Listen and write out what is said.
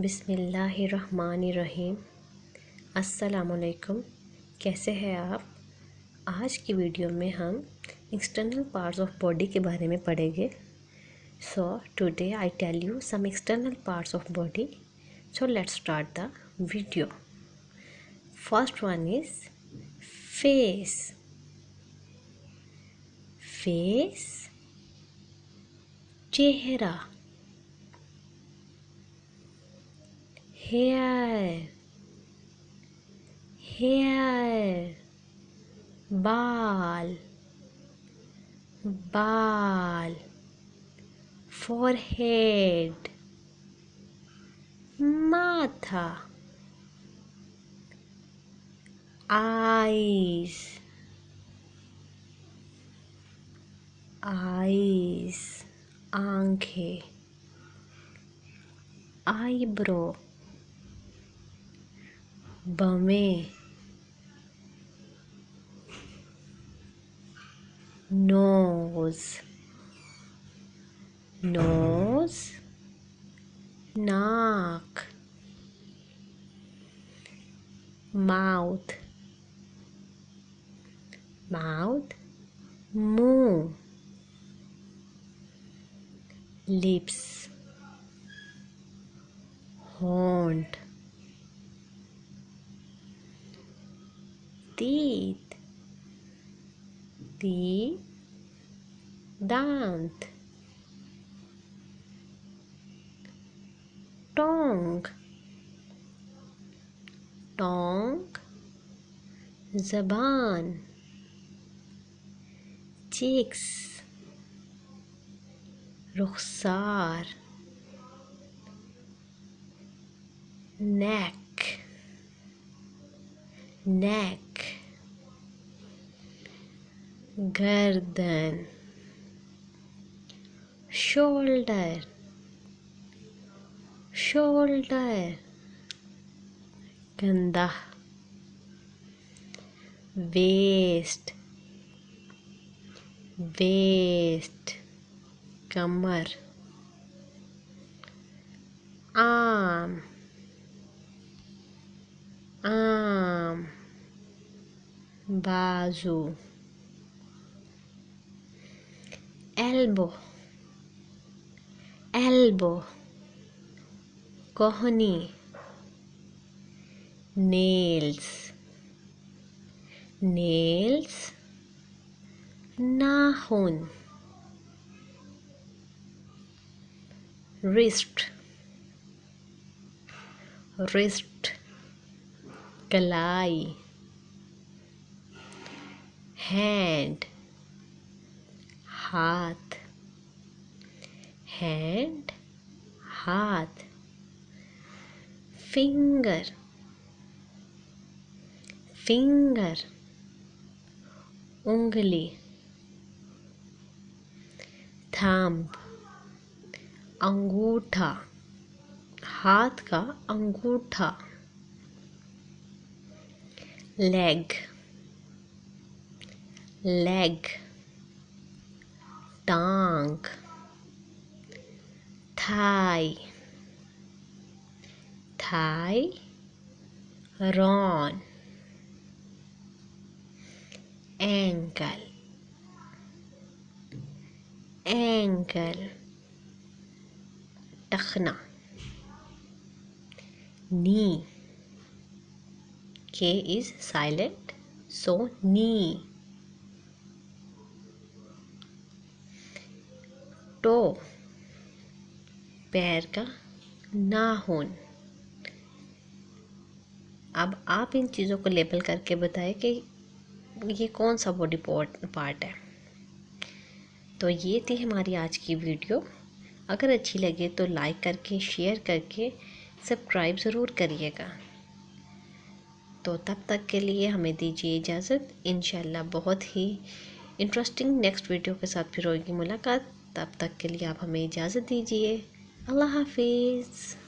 बिस्मिल्लाहिर्रहमानिर्रहीम। अस्सलामुअलैकुम। कैसे हैं आप? आज की वीडियो में हम एक्सटर्नल पार्ट्स ऑफ बॉडी के बारे में पढ़ेंगे। So today I tell you some external parts of body. So let's start the video. First one is face. Face चेहरा। हेयर हेयर बाल बाल forehead माथा eyes eyes आंखें eyebrow बमें nose nose नाक mouth mouth मुंह lips होंठ teeth teeth दांत tongue tongue ज़बान cheeks रुखसार neck neck गर्दन shoulder shoulder कंधा waist waist कमर arm arm बाजू elbow elbow कोहनी nails nails नाखून wrist wrist कलाई hand हाथ hand हाथ finger finger उंगली thumb अंगूठा हाथ का अंगूठा leg leg टांग thigh thigh Ron ankle ankle टखना knee K is silent so knee toe पैर का नाखून। अब आप इन चीज़ों को लेबल करके बताएं कि ये कौन सा बॉडी पार्ट है। तो ये थी हमारी आज की वीडियो। अगर अच्छी लगे तो लाइक करके शेयर करके सब्सक्राइब ज़रूर करिएगा। तो तब तक के लिए हमें दीजिए इजाज़त। इंशाल्लाह बहुत ही इंटरेस्टिंग नेक्स्ट वीडियो के साथ फिर होगी मुलाकात। तब तक के लिए आप हमें इजाज़त दीजिए। अल्लाह हाफिज़।